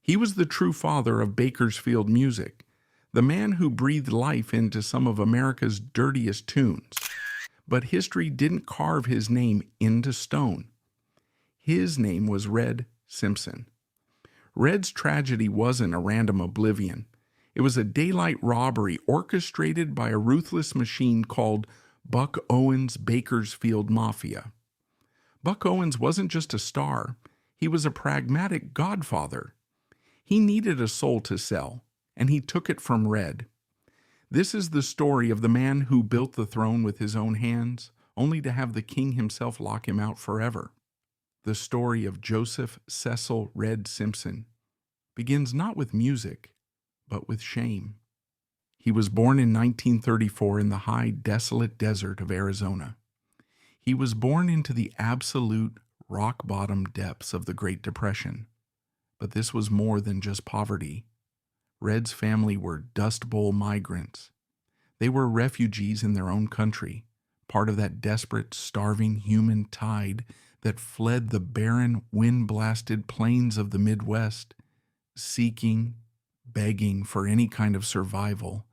He was the true father of Bakersfield music, the man who breathed life into some of America's dirtiest tunes. But history didn't carve his name into stone. His name was Red Simpson. Red's tragedy wasn't a random oblivion. It was a daylight robbery orchestrated by a ruthless machine called Buck Owens' Bakersfield Mafia. Buck Owens wasn't just a star, he was a pragmatic godfather. He needed a soul to sell, and he took it from Red. This is the story of the man who built the throne with his own hands, only to have the king himself lock him out forever. The story of Joseph Cecil Red Simpson begins not with music, but with shame. He was born in 1934 in the high, desolate desert of Arizona. He was born into the absolute rock-bottom depths of the Great Depression. But this was more than just poverty. Red's family were Dust Bowl migrants. They were refugees in their own country, part of that desperate, starving human tide that fled the barren, wind-blasted plains of the Midwest, seeking, begging for any kind of survival.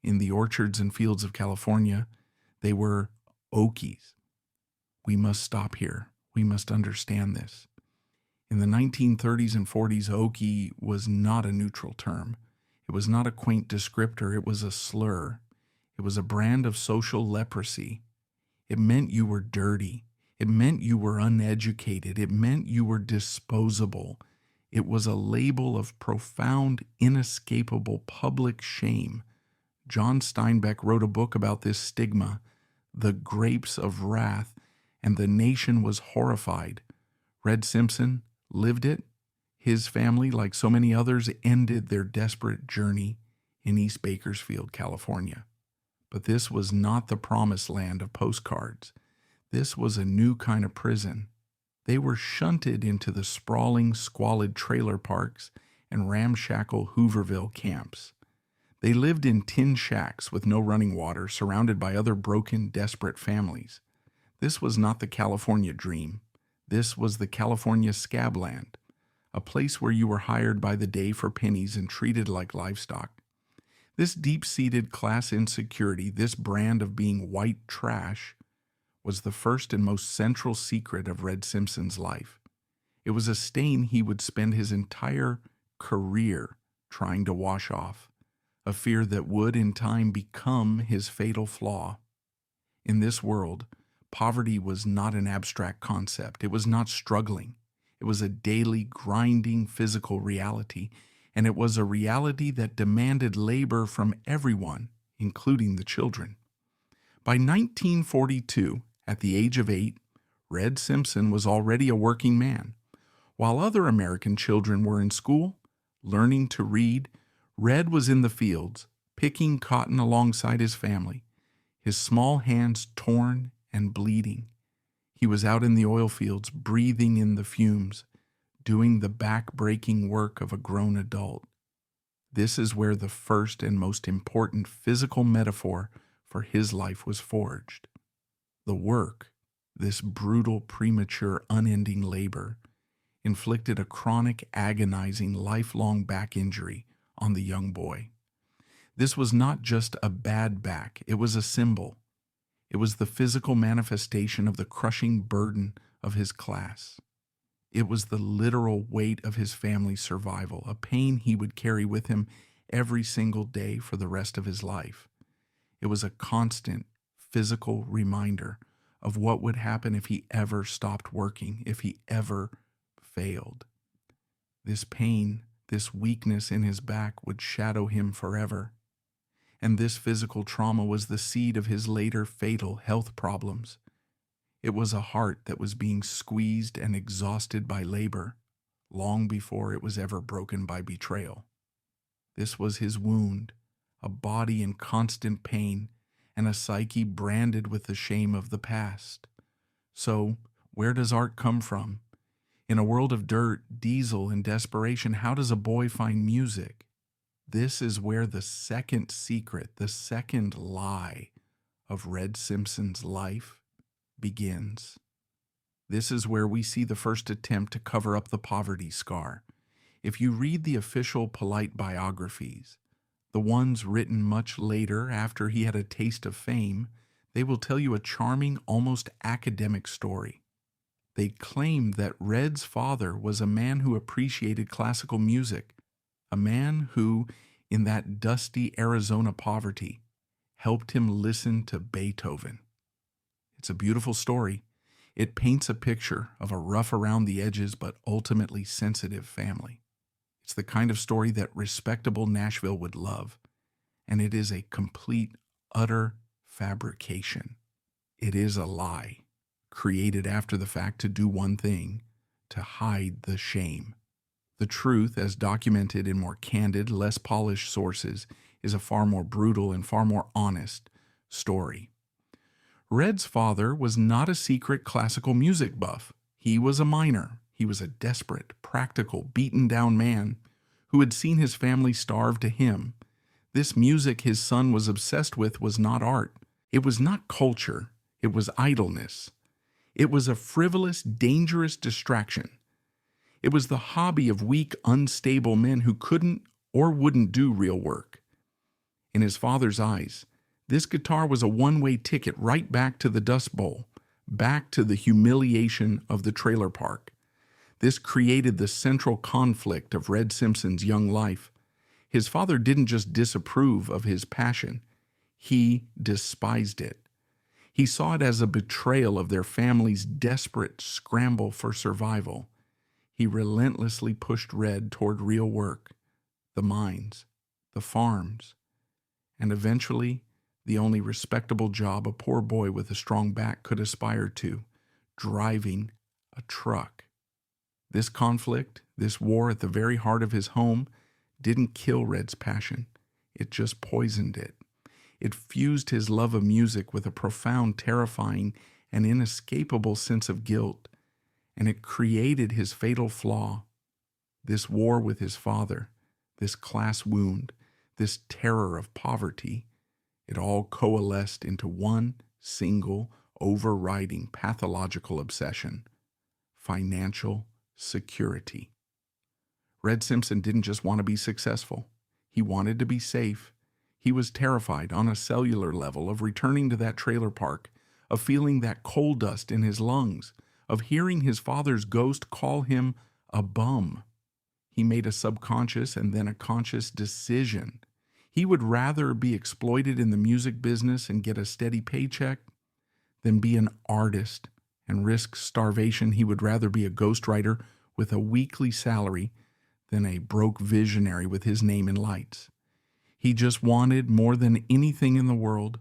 In the orchards and fields of California, they were Okies. We must stop here. We must understand this. In the 1930s and 40s, Okie was not a neutral term. It was not a quaint descriptor. It was a slur. It was a brand of social leprosy. It meant you were dirty. It meant you were uneducated. It meant you were disposable. It was a label of profound, inescapable public shame. John Steinbeck wrote a book about this stigma, The Grapes of Wrath, and the nation was horrified. Red Simpson lived it. His family, like so many others, ended their desperate journey in East Bakersfield, California. But this was not the promised land of postcards. This was a new kind of prison. They were shunted into the sprawling, squalid trailer parks and ramshackle Hooverville camps. They lived in tin shacks with no running water, surrounded by other broken, desperate families. This was not the California dream. This was the California scabland, a place where you were hired by the day for pennies and treated like livestock. This deep-seated class insecurity, this brand of being white trash, was the first and most central secret of Red Simpson's life. It was a stain he would spend his entire career trying to wash off, a fear that would in time become his fatal flaw. In this world, poverty was not an abstract concept. It was not struggling. It was a daily, grinding physical reality, and it was a reality that demanded labor from everyone, including the children. By 1942, at the age of 8, Red Simpson was already a working man. While other American children were in school, learning to read, Red was in the fields, picking cotton alongside his family, his small hands torn and bleeding. He was out in the oil fields, breathing in the fumes, doing the back-breaking work of a grown adult. This is where the first and most important physical metaphor for his life was forged. The work, this brutal, premature, unending labor, inflicted a chronic, agonizing, lifelong back injury on the young boy. This was not just a bad back, it was a symbol. It was the physical manifestation of the crushing burden of his class. It was the literal weight of his family's survival, a pain he would carry with him every single day for the rest of his life. It was a constant physical reminder of what would happen if he ever stopped working, if he ever failed. This pain, this weakness in his back would shadow him forever. And this physical trauma was the seed of his later fatal health problems. It was a heart that was being squeezed and exhausted by labor, long before it was ever broken by betrayal. This was his wound, a body in constant pain, and a psyche branded with the shame of the past. So, where does art come from? In a world of dirt, diesel, and desperation, how does a boy find music? This is where the second secret, the second lie of Red Simpson's life begins. This is where we see the first attempt to cover up the poverty scar. If you read the official polite biographies, the ones written much later after he had a taste of fame, they will tell you a charming, almost academic story. They claim that Red's father was a man who appreciated classical music, a man who, in that dusty Arizona poverty, helped him listen to Beethoven. It's a beautiful story. It paints a picture of a rough around the edges but ultimately sensitive family. It's the kind of story that respectable Nashville would love, and it is a complete, utter fabrication. It is a lie, created after the fact to do one thing, to hide the shame. The truth, as documented in more candid, less polished sources, is a far more brutal and far more honest story. Red's father was not a secret classical music buff. He was a miner. He was a desperate, practical, beaten-down man who had seen his family starve to him. This music his son was obsessed with was not art. It was not culture. It was idleness. It was a frivolous, dangerous distraction. It was the hobby of weak, unstable men who couldn't or wouldn't do real work. In his father's eyes, this guitar was a one-way ticket right back to the Dust Bowl, back to the humiliation of the trailer park. This created the central conflict of Red Simpson's young life. His father didn't just disapprove of his passion, he despised it. He saw it as a betrayal of their family's desperate scramble for survival. He relentlessly pushed Red toward real work, the mines, the farms, and eventually the only respectable job a poor boy with a strong back could aspire to, driving a truck. This conflict, this war at the very heart of his home, didn't kill Red's passion. It just poisoned it. It fused his love of music with a profound, terrifying, and inescapable sense of guilt, and it created his fatal flaw. This war with his father, this class wound, this terror of poverty, it all coalesced into one single, overriding pathological obsession: financial security. Red Simpson didn't just want to be successful. He wanted to be safe. He was terrified on a cellular level of returning to that trailer park, of feeling that coal dust in his lungs, of hearing his father's ghost call him a bum. He made a subconscious and then a conscious decision. He would rather be exploited in the music business and get a steady paycheck than be an artist and risk starvation. He would rather be a ghostwriter with a weekly salary than a broke visionary with his name in lights. He just wanted, more than anything in the world,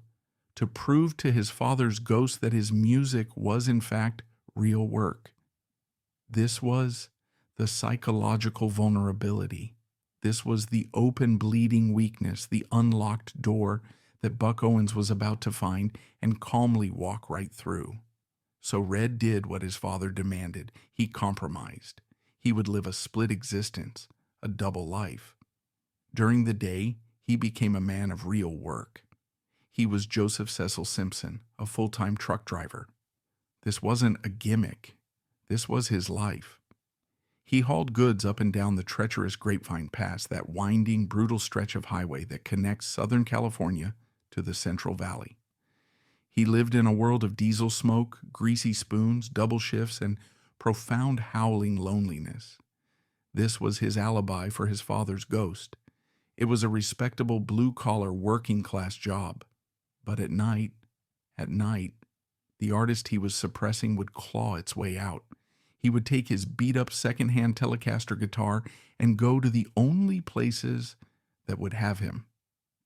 to prove to his father's ghost that his music was in fact real work. This was the psychological vulnerability. This was the open, bleeding weakness, the unlocked door that Buck Owens was about to find and calmly walk right through. So Red did what his father demanded. He compromised. He would live a split existence, a double life. During the day, he became a man of real work. He was Joseph Cecil Simpson, a full-time truck driver. This wasn't a gimmick. This was his life. He hauled goods up and down the treacherous Grapevine Pass, that winding, brutal stretch of highway that connects Southern California to the Central Valley. He lived in a world of diesel smoke, greasy spoons, double shifts, and profound howling loneliness. This was his alibi for his father's ghost. It was a respectable blue-collar working-class job. But at night, the artist he was suppressing would claw its way out. He would take his beat-up second-hand Telecaster guitar and go to the only places that would have him: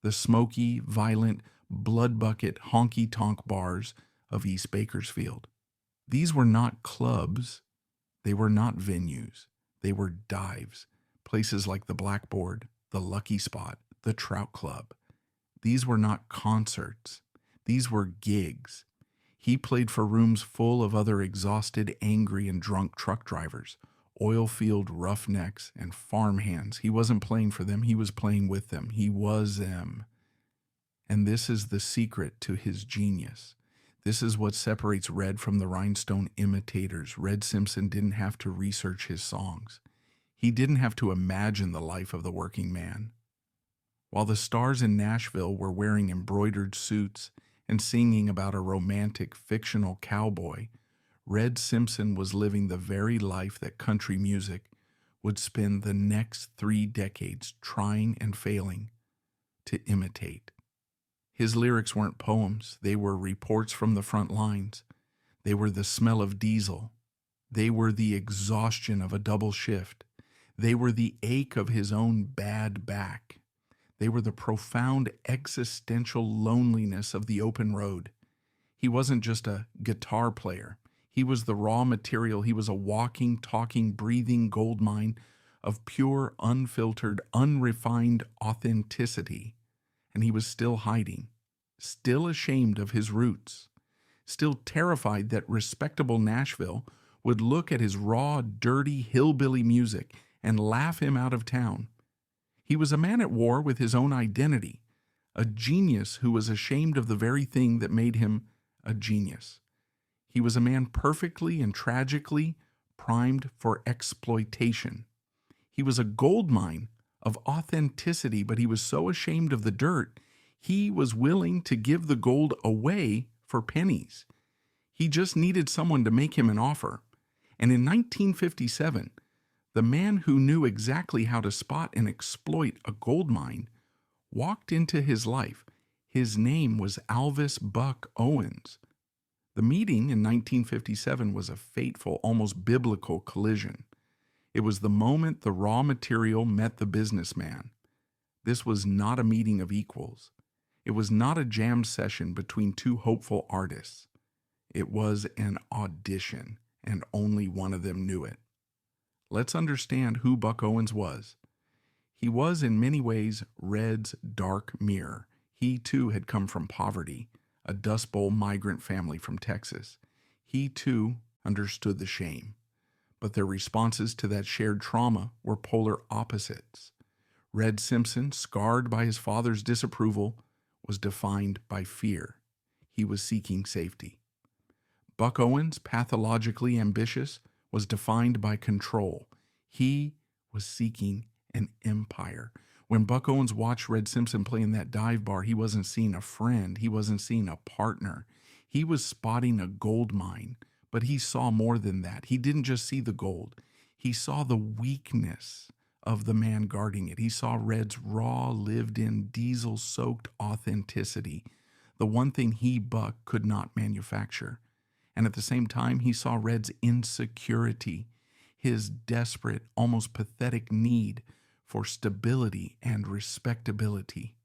the smoky, violent, blood-bucket, honky-tonk bars of East Bakersfield. These were not clubs. They were not venues. They were dives, places like the Blackboard, the Lucky Spot, the Trout Club. These were not concerts. These were gigs. He played for rooms full of other exhausted, angry, and drunk truck drivers, oil field roughnecks, and farmhands. He wasn't playing for them. He was playing with them. He was them. And this is the secret to his genius. This is what separates Red from the rhinestone imitators. Red Simpson didn't have to research his songs. He didn't have to imagine the life of the working man. While the stars in Nashville were wearing embroidered suits and singing about a romantic fictional cowboy, Red Simpson was living the very life that country music would spend the next 3 decades trying and failing to imitate. His lyrics weren't poems, they were reports from the front lines. They were the smell of diesel. They were the exhaustion of a double shift. They were the ache of his own bad back. They were the profound existential loneliness of the open road. He wasn't just a guitar player. He was the raw material. He was a walking, talking, breathing gold mine of pure, unfiltered, unrefined authenticity. And he was still hiding, still ashamed of his roots, still terrified that respectable Nashville would look at his raw, dirty, hillbilly music and laugh him out of town. He was a man at war with his own identity, a genius who was ashamed of the very thing that made him a genius. He was a man perfectly and tragically primed for exploitation. He was a gold mine of authenticity, but he was so ashamed of the dirt, he was willing to give the gold away for pennies. He just needed someone to make him an offer. And in 1957, the man who knew exactly how to spot and exploit a gold mine walked into his life. His name was Alvis Buck Owens. The meeting in 1957 was a fateful, almost biblical collision. It was the moment the raw material met the businessman. This was not a meeting of equals. It was not a jam session between two hopeful artists. It was an audition, and only one of them knew it. Let's understand who Buck Owens was. He was in many ways Red's dark mirror. He too had come from poverty, a Dust Bowl migrant family from Texas. He too understood the shame. But their responses to that shared trauma were polar opposites. Red Simpson, scarred by his father's disapproval, was defined by fear. He was seeking safety. Buck Owens, pathologically ambitious, was defined by control. He was seeking an empire. When Buck Owens watched Red Simpson play in that dive bar, he wasn't seeing a friend. He wasn't seeing a partner. He was spotting a gold mine. But he saw more than that. He didn't just see the gold. He saw the weakness of the man guarding it. He saw Red's raw, lived-in, diesel-soaked authenticity, the one thing he, Buck, could not manufacture. And at the same time, he saw Red's insecurity, his desperate, almost pathetic need for stability and respectability.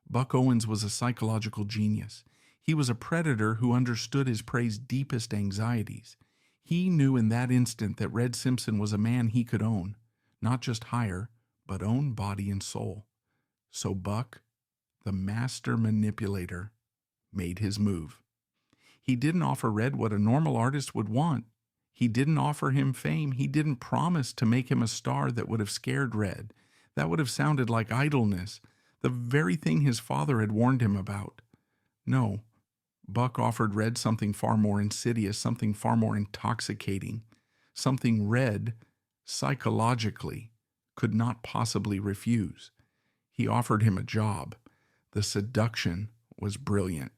Buck Owens was a psychological genius. He was a predator who understood his prey's deepest anxieties. He knew in that instant that Red Simpson was a man he could own, not just hire, but own body and soul. So Buck, the master manipulator, made his move. He didn't offer Red what a normal artist would want. He didn't offer him fame. He didn't promise to make him a star that would have scared Red. That would have sounded like idleness, the very thing his father had warned him about. No. Buck offered Red something far more insidious, something far more intoxicating, something Red, psychologically, could not possibly refuse. He offered him a job. The seduction was brilliant.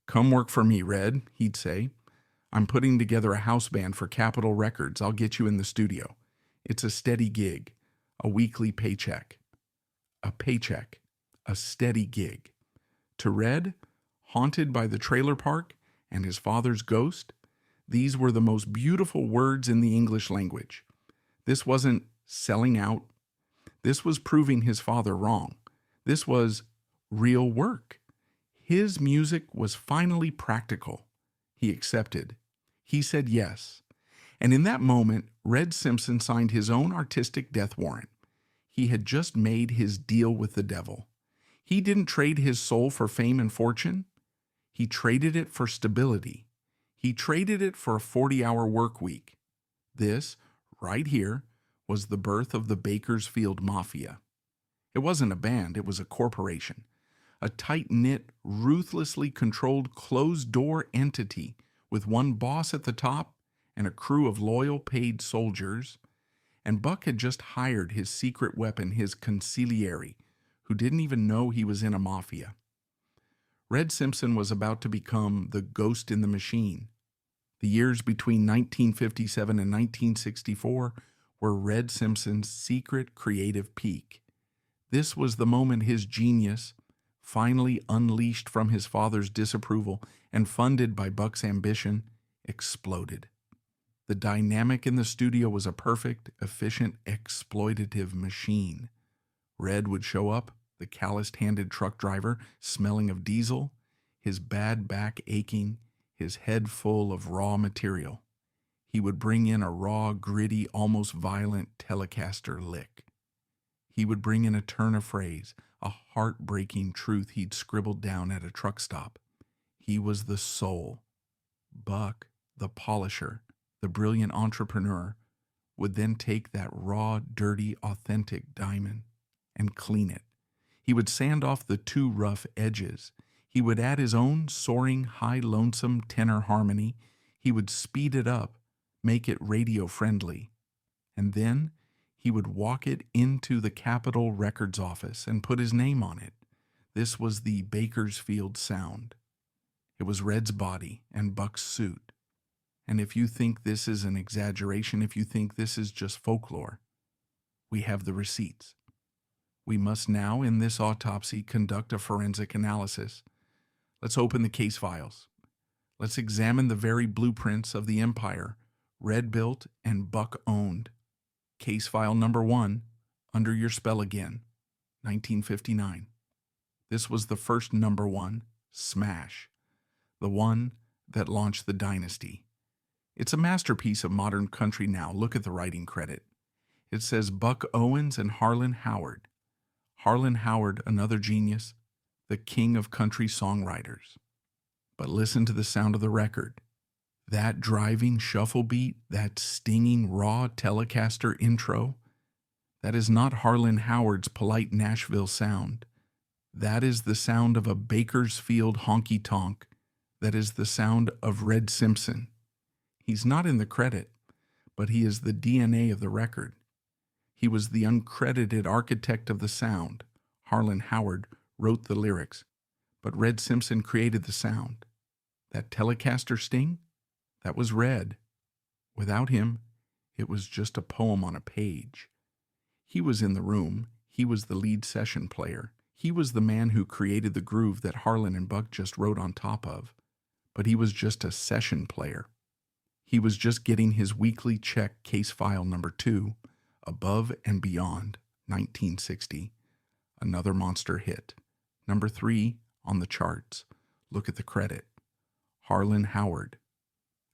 "Come work for me, Red," he'd say. "I'm putting together a house band for Capitol Records. I'll get you in the studio. It's a steady gig, a weekly paycheck." A paycheck, a steady gig. To Red, haunted by the trailer park and his father's ghost, these were the most beautiful words in the English language. This wasn't selling out. This was proving his father wrong. This was real work. His music was finally practical. He accepted. He said yes. And in that moment, Red Simpson signed his own artistic death warrant. He had just made his deal with the devil. He didn't trade his soul for fame and fortune. He traded it for stability. He traded it for a 40-hour work week. This, right here, was the birth of the Bakersfield Mafia. It wasn't a band, it was a corporation. A tight-knit, ruthlessly controlled, closed-door entity with one boss at the top and a crew of loyal paid soldiers. And Buck had just hired his secret weapon, his consigliere, who didn't even know he was in a mafia. Red Simpson was about to become the ghost in the machine. The years between 1957 and 1964 were Red Simpson's secret creative peak. This was the moment his genius, finally unleashed from his father's disapproval and funded by Buck's ambition, exploded. The dynamic in the studio was a perfect, efficient, exploitative machine. Red would show up, the calloused-handed truck driver, smelling of diesel, his bad back aching, his head full of raw material. He would bring in a raw, gritty, almost violent Telecaster lick. He would bring in a turn of phrase, a heartbreaking truth he'd scribbled down at a truck stop. He was the soul. Buck, the polisher, the brilliant entrepreneur, would then take that raw, dirty, authentic diamond and clean it. He would sand off the too rough edges. He would add his own soaring, high, lonesome tenor harmony. He would speed it up, make it radio-friendly. And then he would walk it into the Capitol Records office and put his name on it. This was the Bakersfield Sound. It was Red's body and Buck's suit. And if you think this is an exaggeration, if you think this is just folklore, we have the receipts. We must now, in this autopsy, conduct a forensic analysis. Let's open the case files. Let's examine the very blueprints of the empire Red built and Buck owned. Case file number 1, under your spell again, 1959. This was the first number 1, smash, the one that launched the dynasty. It's a masterpiece of modern country now. Look at the writing credit. It says Buck Owens and Harlan Howard. Harlan Howard, another genius, the king of country songwriters. But listen to the sound of the record. That driving shuffle beat, that stinging raw Telecaster intro, that is not Harlan Howard's polite Nashville sound. That is the sound of a Bakersfield honky-tonk. That is the sound of Red Simpson. He's not in the credit, but he is the DNA of the record. He was the uncredited architect of the sound. Harlan Howard wrote the lyrics, but Red Simpson created the sound. That Telecaster sting? That was Red. Without him, it was just a poem on a page. He was in the room. He was the lead session player. He was the man who created the groove that Harlan and Buck just wrote on top of. But he was just a session player. He was just getting his weekly check, case file number 2, Above and Beyond, 1960. Another monster hit. Number 3 on the charts. Look at the credit. Harlan Howard.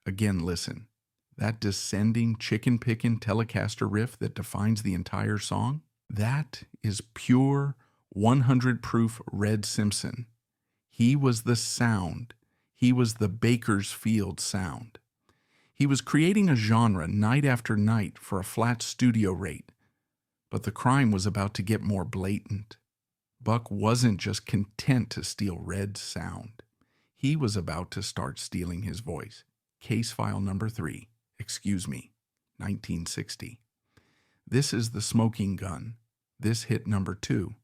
Again, listen. That descending, chicken-picking Telecaster riff that defines the entire song, that is pure 100 proof Red Simpson. He was the sound. He was the Bakersfield Sound. He was creating a genre night after night for a flat studio rate, but the crime was about to get more blatant. Buck wasn't just content to steal Red's sound. He was about to start stealing his voice. Case file number 3, 1960. This is the smoking gun. This hit number 2.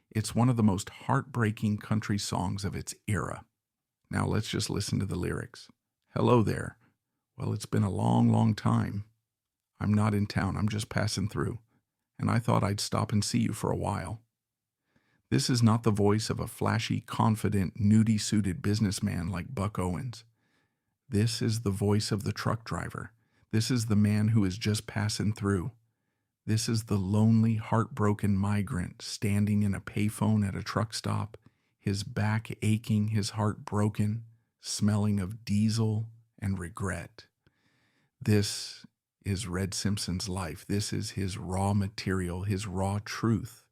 It's one of the most heartbreaking country songs of its era. Now let's just listen to the lyrics. Hello there. Well, it's been a long, long time. I'm not in town. I'm just passing through. And I thought I'd stop and see you for a while. This is not the voice of a flashy, confident, nudie-suited businessman like Buck Owens. This is the voice of the truck driver. This is the man who is just passing through. This is the lonely, heartbroken migrant standing in a payphone at a truck stop, his back aching, his heart broken, smelling of diesel and regret. This is Red Simpson's life. This is his raw material, his raw truth.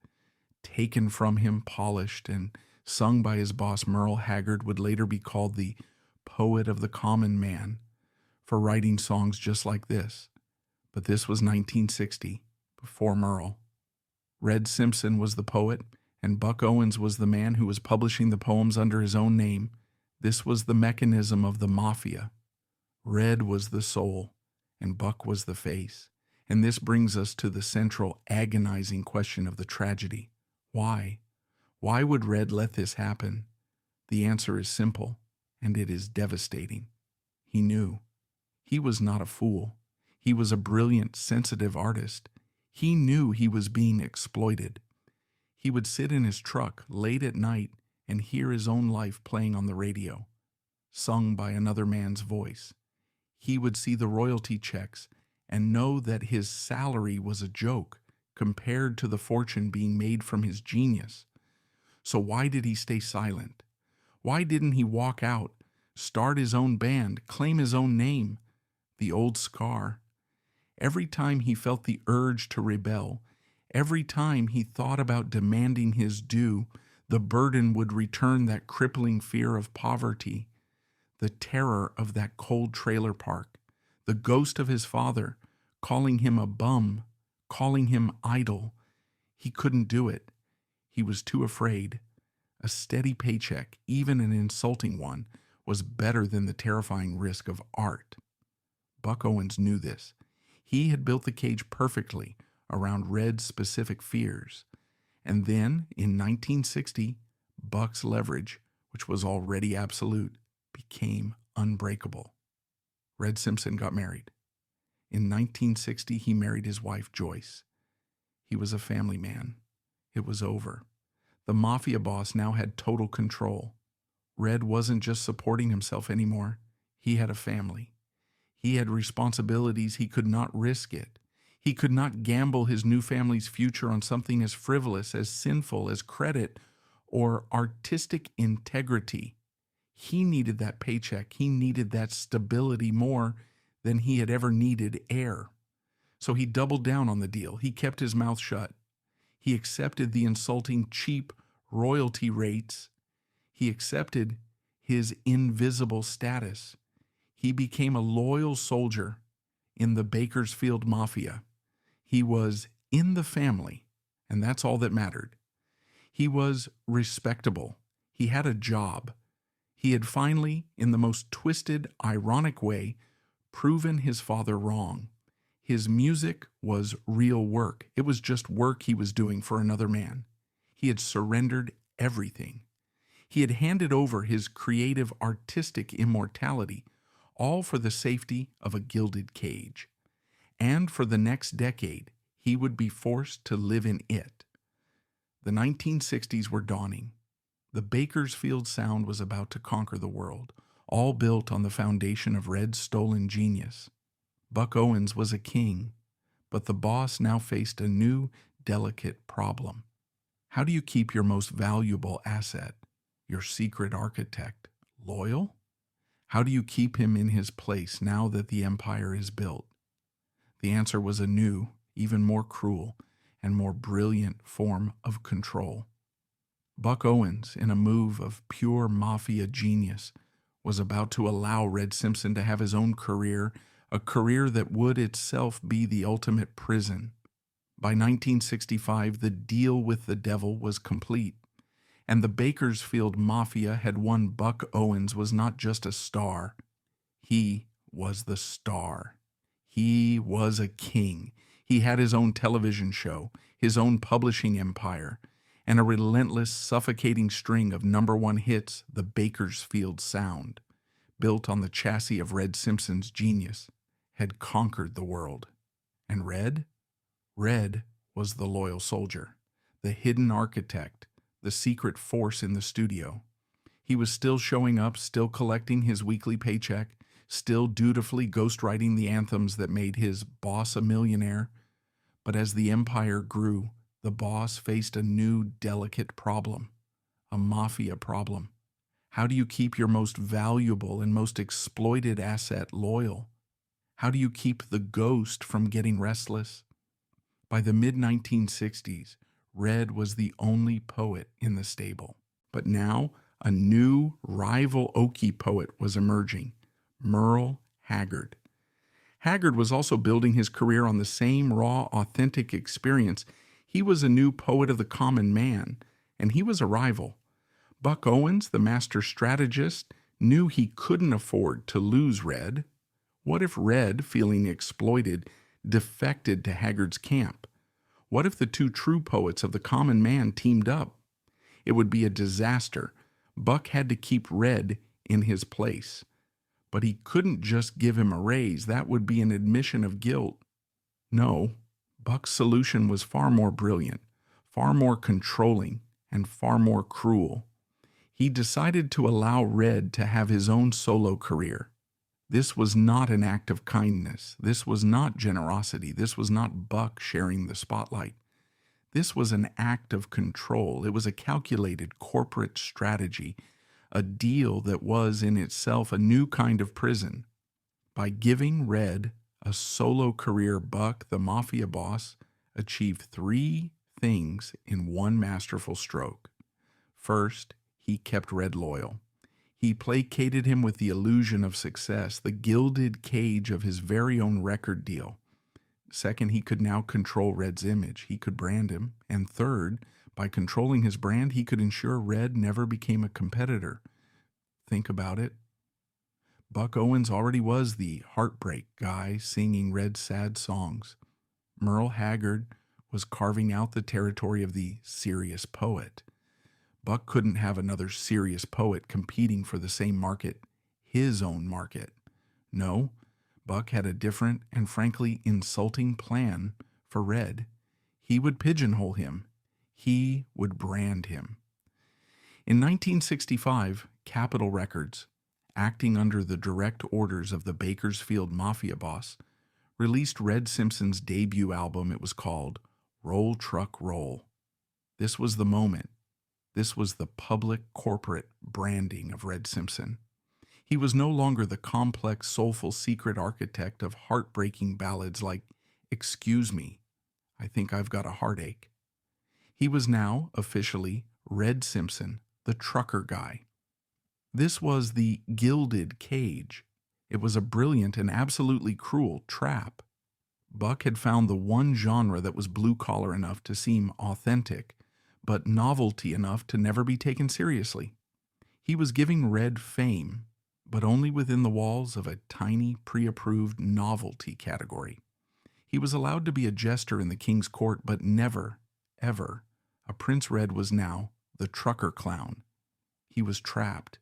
Taken from him, polished, and sung by his boss Merle Haggard, would later be called the poet of the common man for writing songs just like this. But this was 1960, before Merle. Red Simpson was the poet, and Buck Owens was the man who was publishing the poems under his own name. This was the mechanism of the mafia. Red was the soul, and Buck was the face. And this brings us to the central, agonizing question of the tragedy. Why? Why would Red let this happen? The answer is simple, and it is devastating. He knew. He was not a fool. He was a brilliant, sensitive artist. He knew he was being exploited. He would sit in his truck late at night and hear his own life playing on the radio, sung by another man's voice. He would see the royalty checks and know that his salary was a joke compared to the fortune being made from his genius. So why did he stay silent? Why didn't he walk out, start his own band, claim his own name? The old scar. Every time he felt the urge to rebel, every time he thought about demanding his due, the burden would return, that crippling fear of poverty, the terror of that cold trailer park, the ghost of his father, calling him a bum, calling him idle. He couldn't do it. He was too afraid. A steady paycheck, even an insulting one, was better than the terrifying risk of art. Buck Owens knew this. He had built the cage perfectly around Red's specific fears. And then, in 1960, Buck's leverage, which was already absolute, became unbreakable. Red Simpson got married. In 1960, he married his wife, Joyce. He was a family man. It was over. The mafia boss now had total control. Red wasn't just supporting himself anymore. He had a family. He had responsibilities. He could not risk it. He could not gamble his new family's future on something as frivolous, as sinful as credit or artistic integrity. He needed that paycheck. He needed that stability more than he had ever needed air. So he doubled down on the deal. He kept his mouth shut. He accepted the insulting, cheap royalty rates. He accepted his invisible status. He became a loyal soldier in the Bakersfield Mafia. He was in the family, and that's all that mattered. He was respectable. He had a job. He had finally, in the most twisted, ironic way, proven his father wrong. His music was real work. It was just work he was doing for another man. He had surrendered everything. He had handed over his creative, artistic immortality, all for the safety of a gilded cage. And for the next decade, he would be forced to live in it. The 1960s were dawning. The Bakersfield Sound was about to conquer the world, all built on the foundation of Red's stolen genius. Buck Owens was a king, but the boss now faced a new, delicate problem. How do you keep your most valuable asset, your secret architect, loyal? How do you keep him in his place now that the empire is built? The answer was a new, even more cruel, and more brilliant form of control. Buck Owens, in a move of pure mafia genius, was about to allow Red Simpson to have his own career, a career that would itself be the ultimate prison. By 1965, the deal with the devil was complete, and the Bakersfield Mafia had won. Buck Owens was not just a star. He was the star. He was a king. He had his own television show, his own publishing empire, and a relentless, suffocating string of #1 hits, the Bakersfield Sound, built on the chassis of Red Simpson's genius, had conquered the world. And Red? Red was the loyal soldier, the hidden architect, the secret force in the studio. He was still showing up, still collecting his weekly paycheck, still dutifully ghostwriting the anthems that made his boss a millionaire. But as the empire grew, the boss faced a new, delicate problem, a mafia problem. How do you keep your most valuable and most exploited asset loyal? How do you keep the ghost from getting restless? By the mid-1960s, Red was the only poet in the stable. But now, a new rival Okie poet was emerging, Merle Haggard. Haggard was also building his career on the same raw, authentic experience. He was a new poet of the common man, and he was a rival. Buck Owens, the master strategist, knew he couldn't afford to lose Red. What if Red, feeling exploited, defected to Haggard's camp? What if the two true poets of the common man teamed up? It would be a disaster. Buck had to keep Red in his place. But he couldn't just give him a raise. That would be an admission of guilt. No, Buck's solution was far more brilliant, far more controlling, and far more cruel. He decided to allow Red to have his own solo career. This was not an act of kindness. This was not generosity. This was not Buck sharing the spotlight. This was an act of control. It was a calculated corporate strategy, a deal that was in itself a new kind of prison. By giving Red a solo career, Buck, the mafia boss, achieved three things in one masterful stroke. First, he kept Red loyal. He placated him with the illusion of success, the gilded cage of his very own record deal. Second, he could now control Red's image. He could brand him. And third, by controlling his brand, he could ensure Red never became a competitor. Think about it. Buck Owens already was the heartbreak guy singing Red's sad songs. Merle Haggard was carving out the territory of the serious poet. Buck couldn't have another serious poet competing for the same market, his own market. No, Buck had a different and frankly insulting plan for Red. He would pigeonhole him. He would brand him. In 1965, Capitol Records, acting under the direct orders of the Bakersfield mafia boss, released Red Simpson's debut album. It was called Roll Truck Roll. This was the moment. This was the public corporate branding of Red Simpson. He was no longer the complex, soulful secret architect of heartbreaking ballads like "Excuse Me, I Think I've Got a Heartache." He was now officially Red Simpson, the trucker guy. This was the gilded cage. It was a brilliant and absolutely cruel trap. Buck had found the one genre that was blue-collar enough to seem authentic, but novelty enough to never be taken seriously. He was giving Red fame, but only within the walls of a tiny, pre-approved novelty category. He was allowed to be a jester in the king's court, but never, ever, a Prince Red was now the trucker clown. He was trapped.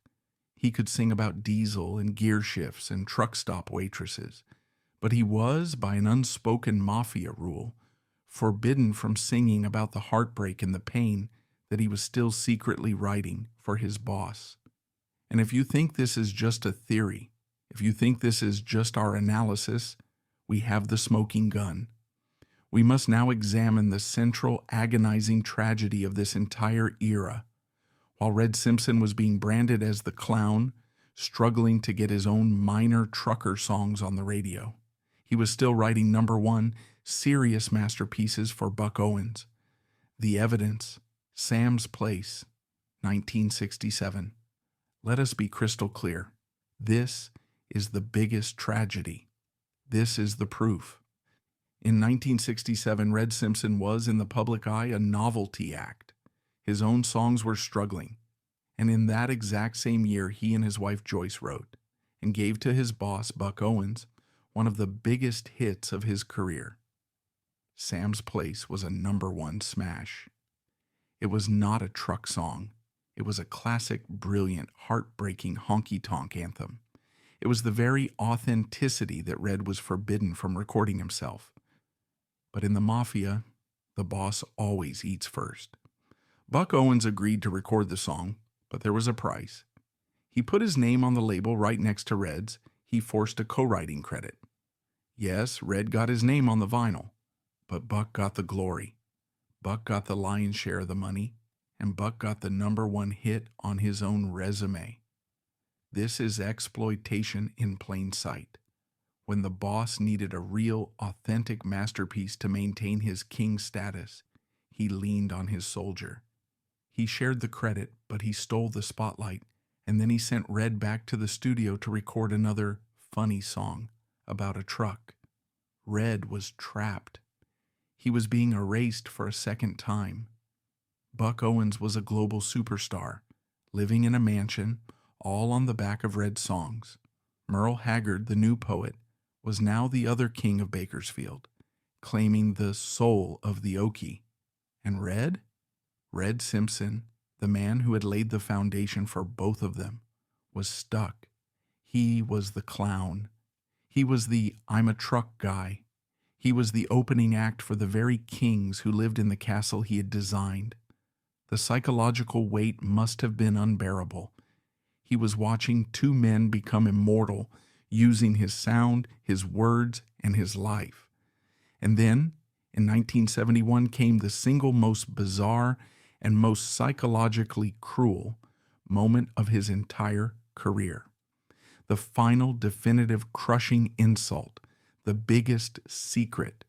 He could sing about diesel and gear shifts and truck stop waitresses, but he was, by an unspoken mafia rule, forbidden from singing about the heartbreak and the pain that he was still secretly writing for his boss. And if you think this is just a theory, if you think this is just our analysis, we have the smoking gun. We must now examine the central agonizing tragedy of this entire era. While Red Simpson was being branded as the clown, struggling to get his own minor trucker songs on the radio, he was still writing #1 serious masterpieces for Buck Owens. The Evidence, Sam's Place, 1967. Let us be crystal clear. This is the biggest tragedy. This is the proof. In 1967, Red Simpson was, in the public eye, a novelty act. His own songs were struggling. And in that exact same year, he and his wife Joyce wrote and gave to his boss, Buck Owens, one of the biggest hits of his career. Sam's Place was a #1 smash. It was not a truck song. It was a classic, brilliant, heartbreaking honky-tonk anthem. It was the very authenticity that Red was forbidden from recording himself. But in the mafia, the boss always eats first. Buck Owens agreed to record the song, but there was a price. He put his name on the label right next to Red's. He forced a co-writing credit. Yes, Red got his name on the vinyl, but Buck got the glory. Buck got the lion's share of the money, and Buck got the #1 hit on his own resume. This is exploitation in plain sight. When the boss needed a real, authentic masterpiece to maintain his king status, he leaned on his soldier. He shared the credit, but he stole the spotlight, and then he sent Red back to the studio to record another funny song about a truck. Red was trapped. He was being erased for a second time. Buck Owens was a global superstar, living in a mansion, all on the back of Red's songs. Merle Haggard, the new poet, was now the other king of Bakersfield, claiming the soul of the Okie. And Red Simpson, the man who had laid the foundation for both of them, was stuck. He was the clown. He was the "I'm a truck" guy. He was the opening act for the very kings who lived in the castle he had designed. The psychological weight must have been unbearable. He was watching two men become immortal, using his sound, his words, and his life. And then, in 1971, came the single most bizarre and most psychologically cruel moment of his entire career. The final, definitive, crushing insult, the biggest secret.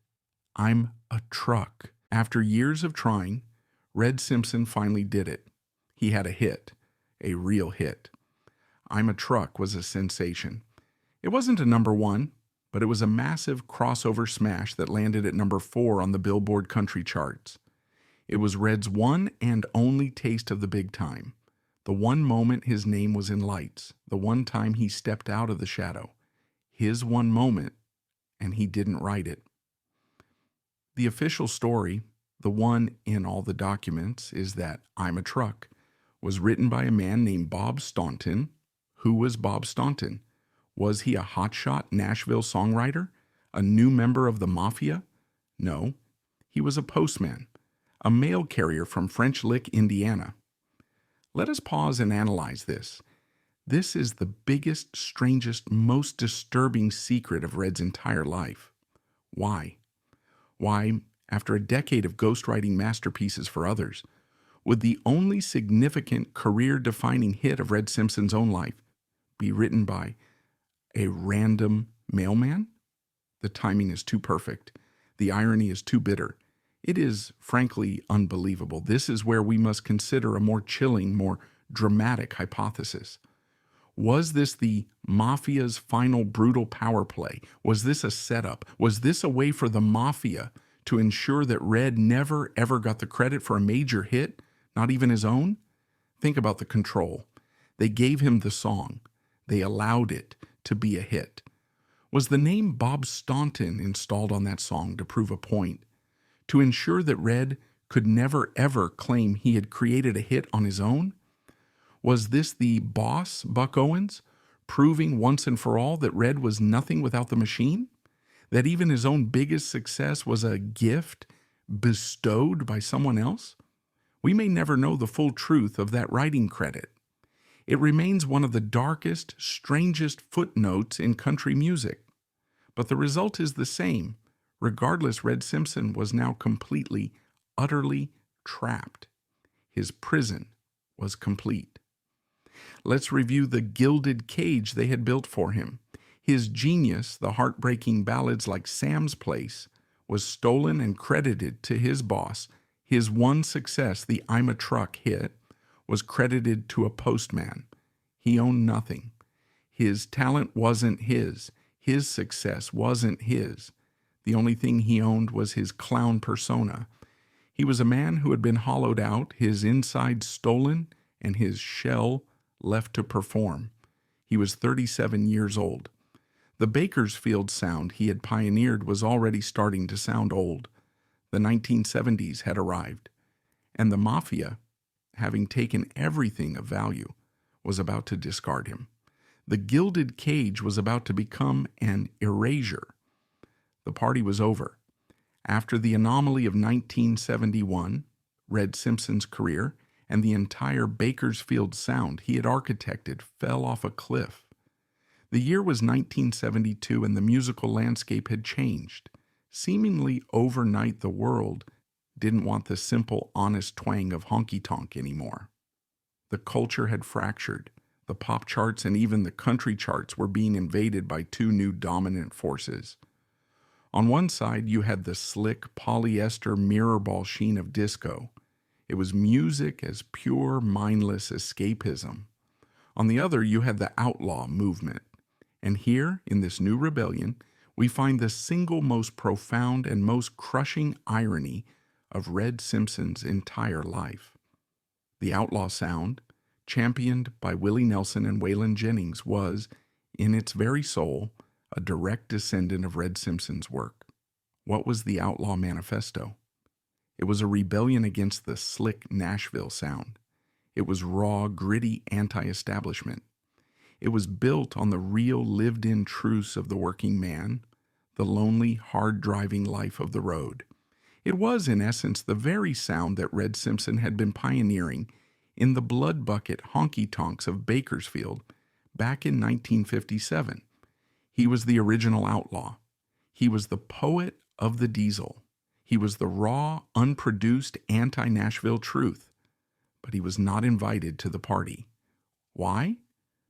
"I'm a truck." After years of trying, Red Simpson finally did it. He had a hit, a real hit. "I'm a Truck" was a sensation. It wasn't a number one, but it was a massive crossover smash that landed at number 4 on the Billboard country charts. It was Red's one and only taste of the big time. The one moment his name was in lights, the one time he stepped out of the shadow. His one moment, and he didn't write it. The official story, the one in all the documents, is that "I'm a Truck" was written by a man named Bob Staunton. Who was Bob Staunton? Was he a hotshot Nashville songwriter? A new member of the mafia? No, he was a postman, a mail carrier from French Lick, Indiana. Let us pause and analyze this. This is the biggest, strangest, most disturbing secret of Red's entire life. Why? Why, after a decade of ghostwriting masterpieces for others, would the only significant career-defining hit of Red Simpson's own life be written by a random mailman? The timing is too perfect. The irony is too bitter. It is, frankly, unbelievable. This is where we must consider a more chilling, more dramatic hypothesis. Was this the mafia's final brutal power play? Was this a setup? Was this a way for the mafia to ensure that Red never, ever got the credit for a major hit, not even his own? Think about the control. They gave him the song. They allowed it to be a hit. Was the name Bob Staunton installed on that song to prove a point? To ensure that Red could never, ever claim he had created a hit on his own? Was this the boss, Buck Owens, proving once and for all that Red was nothing without the machine? That even his own biggest success was a gift bestowed by someone else? We may never know the full truth of that writing credit. It remains one of the darkest, strangest footnotes in country music. But the result is the same. Regardless, Red Simpson was now completely, utterly trapped. His prison was complete. Let's review the gilded cage they had built for him. His genius, the heartbreaking ballads like Sam's Place, was stolen and credited to his boss. His one success, the "I'm a Truck" hit, was credited to a postman. He owned nothing. His talent wasn't his. His success wasn't his. The only thing he owned was his clown persona. He was a man who had been hollowed out, his inside stolen, and his shell left to perform. He was 37 years old. The Bakersfield Sound he had pioneered was already starting to sound old. The 1970s had arrived, and the mafia, having taken everything of value, was about to discard him. The gilded cage was about to become an erasure. The party was over. After the anomaly of 1971, Red Simpson's career and the entire Bakersfield Sound he had architected fell off a cliff. The year was 1972, and the musical landscape had changed. Seemingly overnight, the world didn't want the simple, honest twang of honky-tonk anymore. The culture had fractured. The pop charts and even the country charts were being invaded by two new dominant forces. On one side, you had the slick polyester mirror ball sheen of disco. It was music as pure, mindless escapism. On the other, you had the outlaw movement. And here, in this new rebellion, we find the single most profound and most crushing irony of Red Simpson's entire life. The outlaw sound, championed by Willie Nelson and Waylon Jennings, was, in its very soul, a direct descendant of Red Simpson's work. What was the Outlaw Manifesto? It was a rebellion against the slick Nashville sound. It was raw, gritty anti-establishment. It was built on the real lived-in truths of the working man, the lonely, hard-driving life of the road. It was, in essence, the very sound that Red Simpson had been pioneering in the blood bucket honky-tonks of Bakersfield back in 1957. He was the original outlaw. He was the poet of the diesel. He was the raw, unproduced anti-Nashville truth. But he was not invited to the party. Why?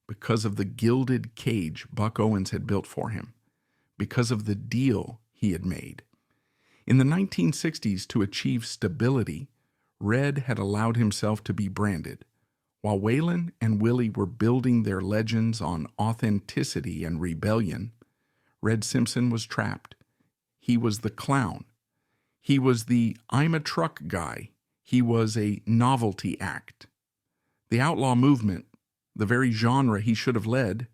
Because of the gilded cage Buck Owens had built for him. Because of the deal he had made. In the 1960s, to achieve stability, Red had allowed himself to be branded. While Waylon and Willie were building their legends on authenticity and rebellion, Red Simpson was trapped. He was the clown. He was the I'm a truck guy. He was a novelty act. The outlaw movement, the very genre he should have led,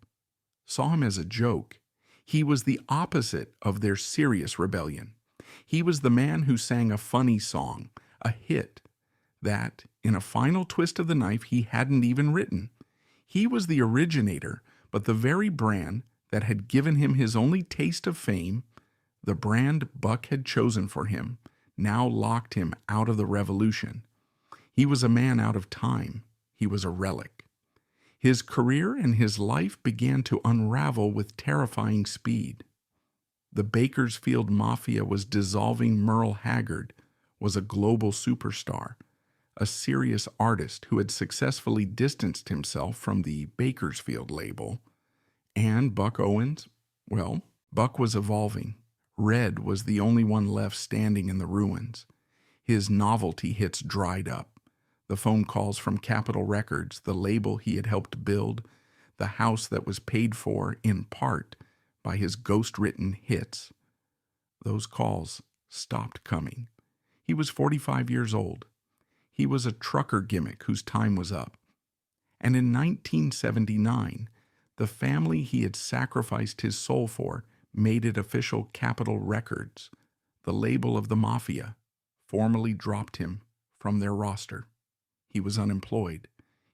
saw him as a joke. He was the opposite of their serious rebellion. He was the man who sang a funny song, a hit, that, in a final twist of the knife, he hadn't even written. He was the originator, but the very brand that had given him his only taste of fame, the brand Buck had chosen for him, now locked him out of the revolution. He was a man out of time. He was a relic. His career and his life began to unravel with terrifying speed. The Bakersfield Mafia was dissolving. Merle Haggard was a global superstar, a serious artist who had successfully distanced himself from the Bakersfield label. And Buck Owens, well, Buck was evolving. Red was the only one left standing in the ruins. His novelty hits dried up. The phone calls from Capitol Records, the label he had helped build, the house that was paid for, in part, by his ghost-written hits. Those calls stopped coming. He was 45 years old. He was a trucker gimmick whose time was up. And in 1979, the family he had sacrificed his soul for made it official. Capitol Records, the label of the Mafia, formally dropped him from their roster. He was unemployed.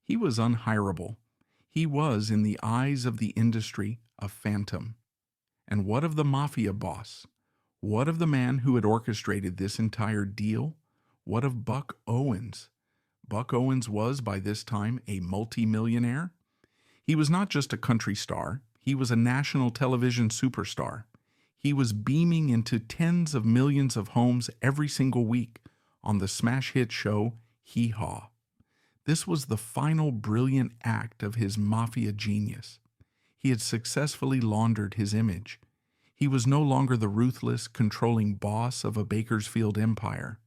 He was unhirable. He was, in the eyes of the industry, a phantom. And what of the Mafia boss? What of the man who had orchestrated this entire deal? What of Buck Owens? Buck Owens was, by this time, a multimillionaire. He was not just a country star. He was a national television superstar. He was beaming into tens of millions of homes every single week on the smash hit show Hee Haw. This was the final brilliant act of his mafia genius. He had successfully laundered his image. He was no longer the ruthless, controlling boss of a Bakersfield empire.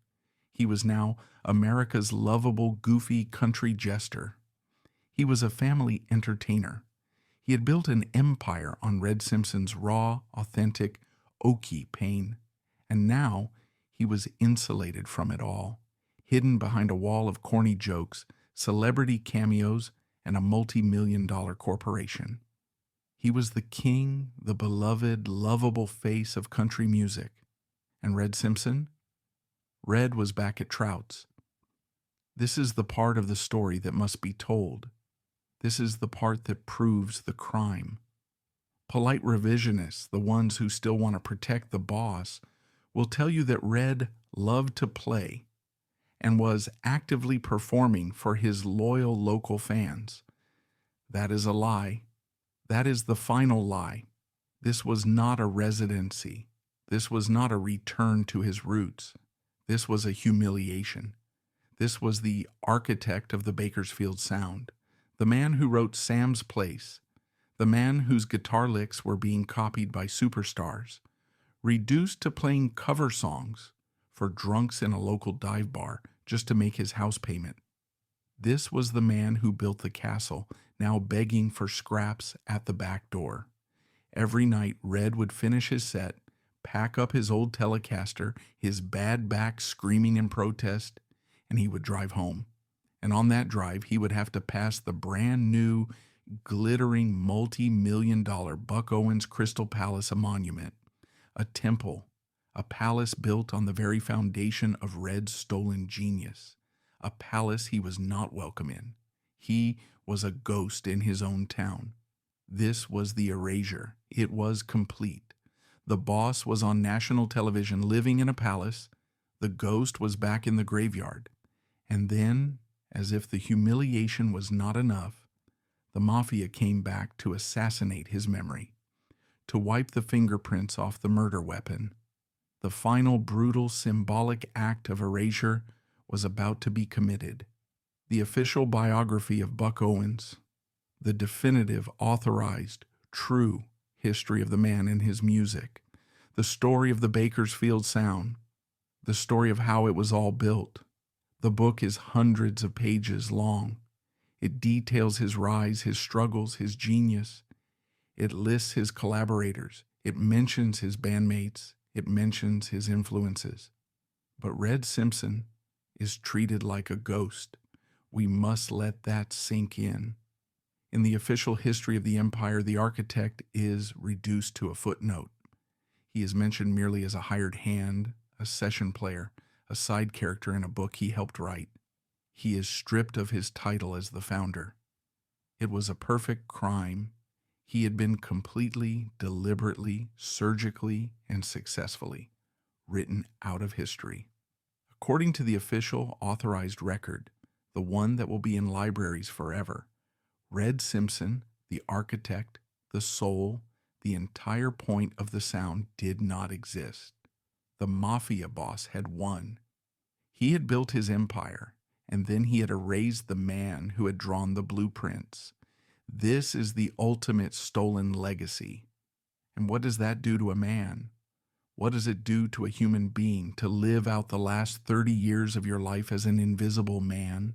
He was now America's lovable, goofy country jester. He was a family entertainer. He had built an empire on Red Simpson's raw, authentic Okie pain, and now he was insulated from it all, hidden behind a wall of corny jokes, celebrity cameos, and a multi-million-dollar corporation. He was the king, the beloved, lovable face of country music. And Red Simpson? Red was back at Trout's. This is the part of the story that must be told. This is the part that proves the crime. Polite revisionists, the ones who still want to protect the boss, will tell you that Red loved to play and was actively performing for his loyal local fans. That is a lie. That is the final lie. This was not a residency. This was not a return to his roots. This was a humiliation. This was the architect of the Bakersfield Sound, the man who wrote Sam's Place, the man whose guitar licks were being copied by superstars, reduced to playing cover songs for drunks in a local dive bar just to make his house payment. This was the man who built the castle, now begging for scraps at the back door. Every night, Red would finish his set, pack up his old Telecaster, his bad back screaming in protest, and he would drive home. And on that drive, he would have to pass the brand new glittering multi-million-dollar Buck Owens Crystal Palace, a monument, a temple, a palace built on the very foundation of Red's stolen genius, a palace he was not welcome in. He was a ghost in his own town. This was the erasure. It was complete. The boss was on national television living in a palace. The ghost was back in the graveyard. And then, as if the humiliation was not enough, the mafia came back to assassinate his memory, to wipe the fingerprints off the murder weapon. The final brutal symbolic act of erasure was about to be committed. The official biography of Buck Owens, the definitive, authorized, true history of the man and his music, the story of the Bakersfield Sound, the story of how it was all built. The book is hundreds of pages long. It details his rise, his struggles, his genius. It lists his collaborators. It mentions his bandmates. It mentions his influences. But Red Simpson is treated like a ghost. We must let that sink in. In the official history of the empire, the architect is reduced to a footnote. He is mentioned merely as a hired hand, a session player, a side character in a book he helped write. He is stripped of his title as the founder. It was a perfect crime. He had been completely, deliberately, surgically, and successfully written out of history. According to the official authorized record, the one that will be in libraries forever, Red Simpson, the architect, the soul, the entire point of the sound did not exist. The mafia boss had won. He had built his empire, and then he had erased the man who had drawn the blueprints. This is the ultimate stolen legacy. And what does that do to a man? What does it do to a human being to live out the last 30 years of your life as an invisible man?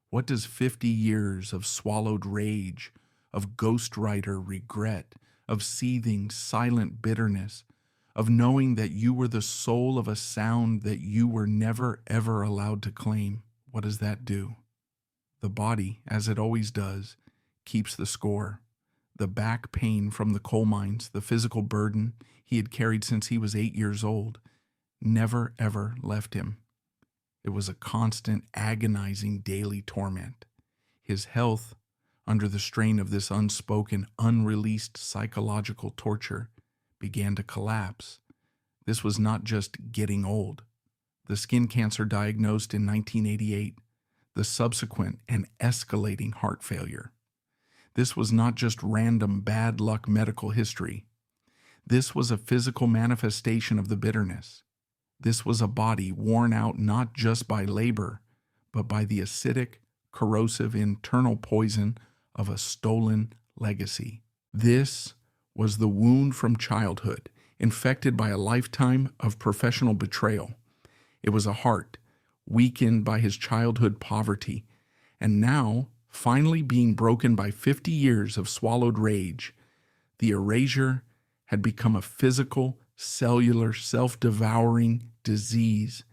What does 50 years of swallowed rage, of ghostwriter regret, of seething silent bitterness, of knowing that you were the soul of a sound that you were never ever allowed to claim? What does that do? The body, as it always does, keeps the score. The back pain from the coal mines, the physical burden he had carried since he was 8 years old, never ever left him. It was a constant, agonizing daily torment. His health, under the strain of this unspoken, unreleased psychological torture, began to collapse. This was not just getting old. The skin cancer diagnosed in 1988, the subsequent and escalating heart failure. This was not just random bad luck medical history. This was a physical manifestation of the bitterness. This was a body worn out not just by labor, but by the acidic, corrosive internal poison of a stolen legacy. This was the wound from childhood, infected by a lifetime of professional betrayal. It was a heart weakened by his childhood poverty, and now finally being broken by 50 years of swallowed rage. The erasure had become a physical, cellular, self-devouring disease.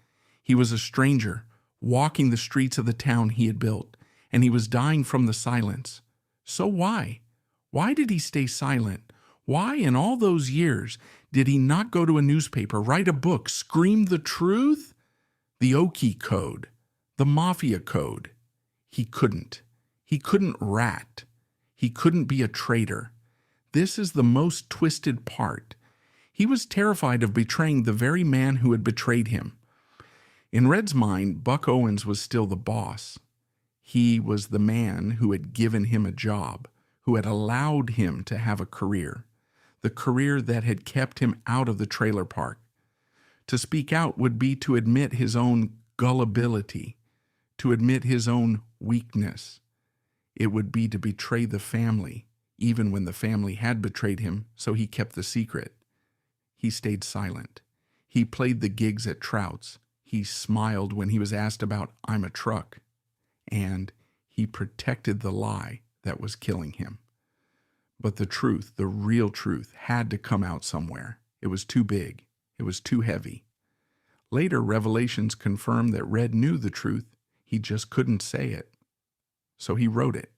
He was a stranger, walking the streets of the town he had built, and he was dying from the silence. So why? Why did he stay silent? Why, in all those years, did he not go to a newspaper, write a book, scream the truth? The Okie code, the mafia code. He couldn't. He couldn't rat. He couldn't be a traitor. This is the most twisted part. He was terrified of betraying the very man who had betrayed him. In Red's mind, Buck Owens was still the boss. He was the man who had given him a job, who had allowed him to have a career, the career that had kept him out of the trailer park. To speak out would be to admit his own gullibility, to admit his own weakness. It would be to betray the family, even when the family had betrayed him, so he kept the secret. He stayed silent. He played the gigs at Trout's. He smiled when he was asked about "I'm a truck." And he protected the lie that was killing him. But the truth, the real truth, had to come out somewhere. It was too big. It was too heavy. Later, revelations confirmed that Red knew the truth. He just couldn't say it. So he wrote it.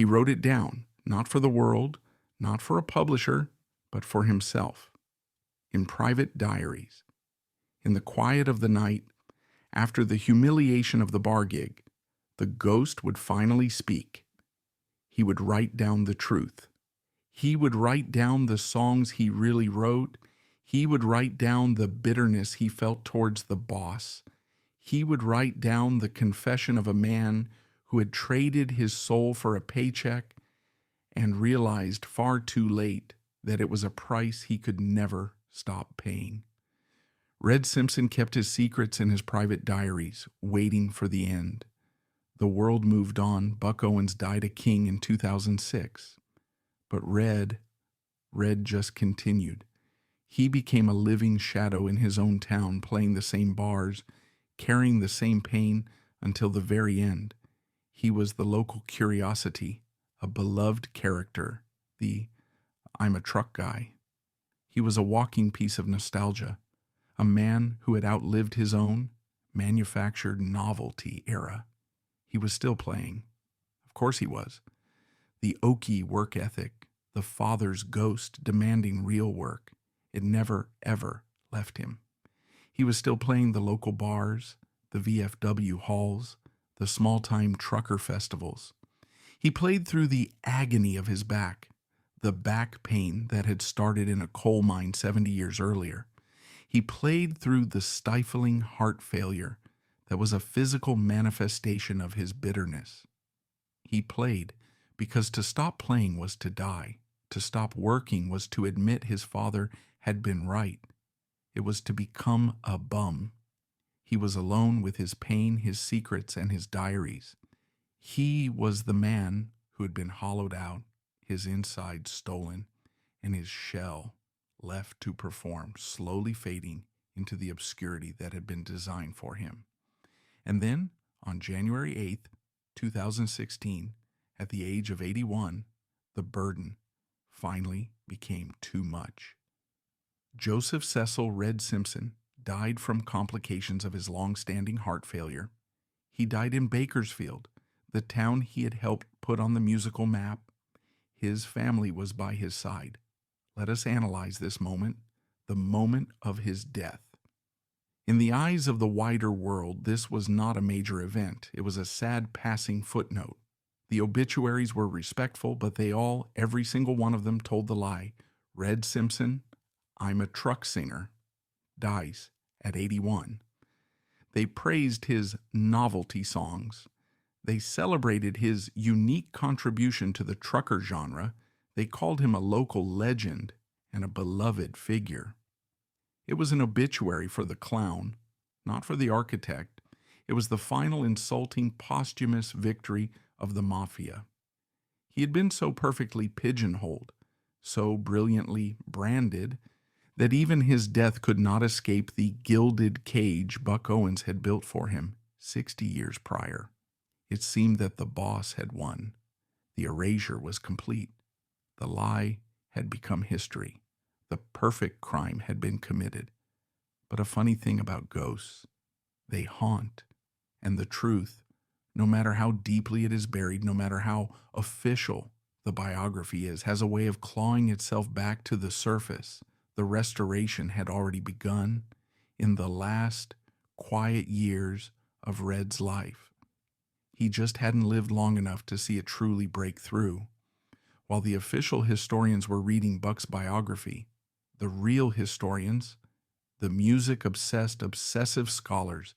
He wrote it down, not for the world, not for a publisher, but for himself, in private diaries. In the quiet of the night, after the humiliation of the bar gig, the ghost would finally speak. He would write down the truth. He would write down the songs he really wrote. He would write down the bitterness he felt towards the boss. He would write down the confession of a man who had traded his soul for a paycheck and realized far too late that it was a price he could never stop paying. Red Simpson kept his secrets in his private diaries, waiting for the end. The world moved on. Buck Owens died a king in 2006. But Red just continued. He became a living shadow in his own town, playing the same bars, carrying the same pain until the very end. He was the local curiosity, a beloved character, the I'm a truck guy. He was a walking piece of nostalgia, a man who had outlived his own manufactured novelty era. He was still playing. Of course he was. The Okie work ethic, the father's ghost demanding real work, it never, ever left him. He was still playing the local bars, the VFW halls, the small-time trucker festivals. He played through the agony of his back, the back pain that had started in a coal mine 70 years earlier. He played through the stifling heart failure that was a physical manifestation of his bitterness. He played because to stop playing was to die. To stop working was to admit his father had been right. It was to become a bum. He was alone with his pain, his secrets, and his diaries. He was the man who had been hollowed out, his inside stolen, and his shell left to perform, slowly fading into the obscurity that had been designed for him. And then, on January 8th, 2016, at the age of 81, the burden finally became too much. Joseph Cecil Red Simpson died from complications of his long-standing heart failure. He died in Bakersfield, the town he had helped put on the musical map. His family was by his side. Let us analyze this moment, the moment of his death. In the eyes of the wider world, this was not a major event. It was a sad passing footnote. The obituaries were respectful, but they all, every single one of them, told the lie. Red Simpson, I'm a truck singer, dies at 81. They praised his novelty songs. They celebrated his unique contribution to the trucker genre. They called him a local legend and a beloved figure. It was an obituary for the clown, not for the architect. It was the final insulting posthumous victory of the mafia. He had been so perfectly pigeonholed, so brilliantly branded, that even his death could not escape the gilded cage Buck Owens had built for him 60 years prior. It seemed that the boss had won. The erasure was complete. The lie had become history. The perfect crime had been committed. But a funny thing about ghosts, they haunt, and the truth, no matter how deeply it is buried, no matter how official the biography is, has a way of clawing itself back to the surface. The restoration had already begun in the last quiet years of Red's life. He just hadn't lived long enough to see it truly break through. While the official historians were reading Buck's biography, the real historians, the music-obsessed, obsessive scholars,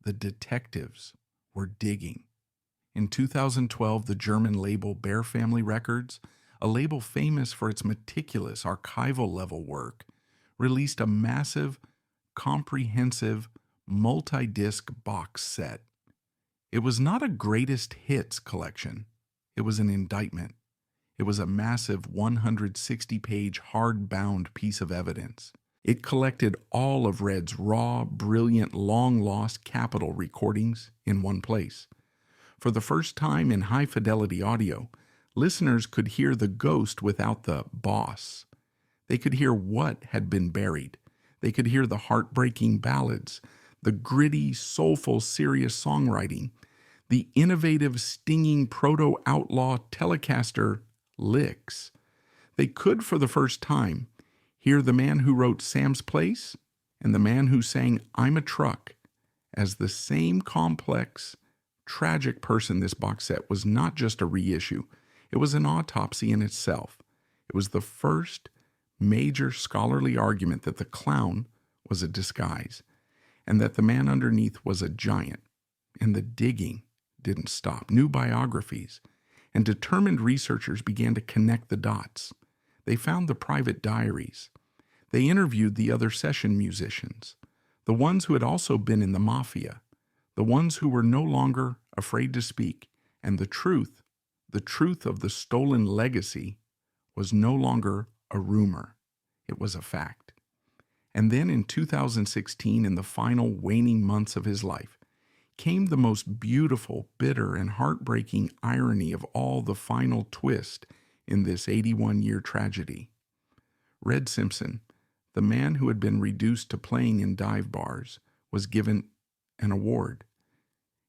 the detectives, were digging. In 2012, the German label Bear Family Records, a label famous for its meticulous archival-level work, released a massive, comprehensive, multi-disc box set. It was not a greatest hits collection. It was an indictment. It was a massive 160-page hard-bound piece of evidence. It collected all of Red's raw, brilliant, long-lost Capitol recordings in one place. For the first time in high-fidelity audio, listeners could hear the ghost without the boss. They could hear what had been buried. They could hear the heartbreaking ballads, the gritty, soulful, serious songwriting. the innovative, stinging proto-outlaw Telecaster licks. They could, for the first time, hear the man who wrote Sam's Place and the man who sang I'm a Truck as the same complex, tragic person. This box set was not just a reissue. It was an autopsy in itself. It was the first major scholarly argument that the clown was a disguise and that the man underneath was a giant. And the digging didn't stop. New biographies and determined researchers began to connect the dots. They found the private diaries. They interviewed the other session musicians, the ones who had also been in the mafia, the ones who were no longer afraid to speak, and the truth of the stolen legacy was no longer a rumor. It was a fact. And then in 2016, in the final waning months of his life, came the most beautiful, bitter, and heartbreaking irony of all, the final twist in this 81-year tragedy. Red Simpson, the man who had been reduced to playing in dive bars, was given an award.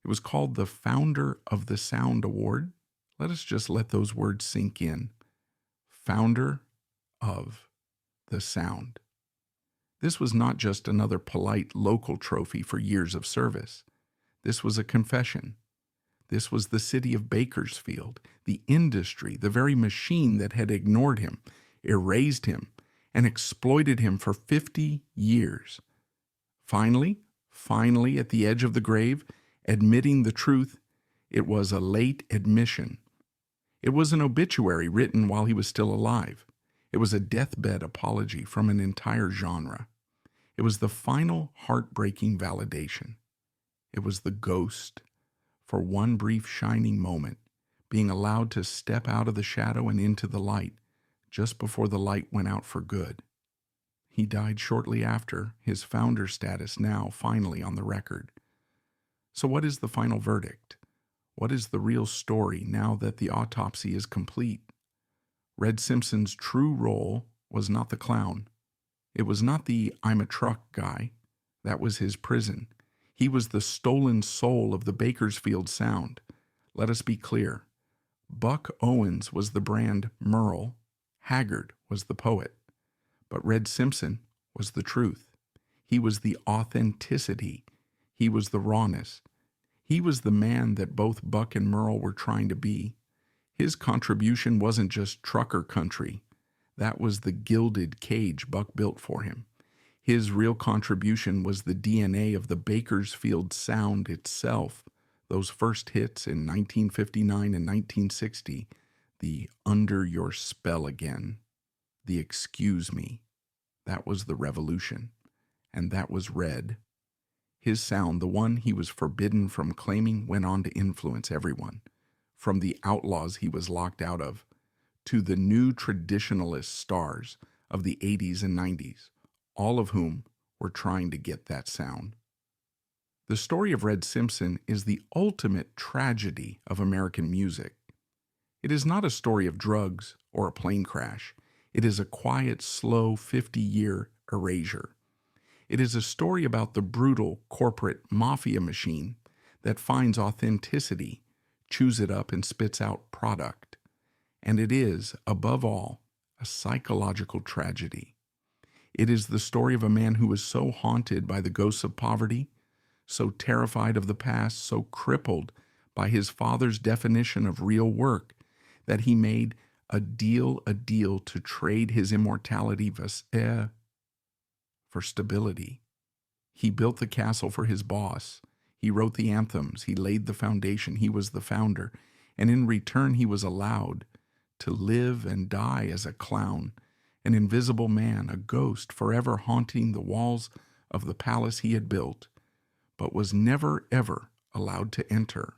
It was called the Founder of the Sound Award. Let us just let those words sink in. Founder of the Sound. This was not just another polite local trophy for years of service. This was a confession. This was the city of Bakersfield, the industry, the very machine that had ignored him, erased him, and exploited him for 50 years. Finally, at the edge of the grave, admitting the truth, it was a late admission. It was an obituary written while he was still alive. It was a deathbed apology from an entire genre. It was the final heartbreaking validation. It was the ghost, for one brief shining moment, being allowed to step out of the shadow and into the light, just before the light went out for good. He died shortly after, his founder status now finally on the record. So what is the final verdict? What is the real story now that the autopsy is complete? Red Simpson's true role was not the clown. It was not the I'm a truck guy. That was his prison. He was the stolen soul of the Bakersfield Sound. Let us be clear. Buck Owens was the brand Merle. Haggard was the poet. But Red Simpson was the truth. He was the authenticity. He was the rawness. He was the man that both Buck and Merle were trying to be. His contribution wasn't just trucker country. That was the gilded cage Buck built for him. His real contribution was the DNA of the Bakersfield Sound itself. Those first hits in 1959 and 1960, the Under Your Spell Again, the Excuse Me, that was the revolution. And that was Red. His sound, the one he was forbidden from claiming, went on to influence everyone, from the outlaws he was locked out of, to the new traditionalist stars of the 80s and 90s, all of whom were trying to get that sound. The story of Red Simpson is the ultimate tragedy of American music. It is not a story of drugs or a plane crash. It is a quiet, slow 50-year erasure. It is a story about the brutal corporate mafia machine that finds authenticity, chews it up, and spits out product. And it is, above all, a psychological tragedy. It is the story of a man who was so haunted by the ghosts of poverty, so terrified of the past, so crippled by his father's definition of real work, that he made a deal to trade his immortality for stability. He built the castle for his boss. He wrote the anthems. He laid the foundation. He was the founder. And in return, he was allowed to live and die as a clown, an invisible man, a ghost forever haunting the walls of the palace he had built, but was never, ever allowed to enter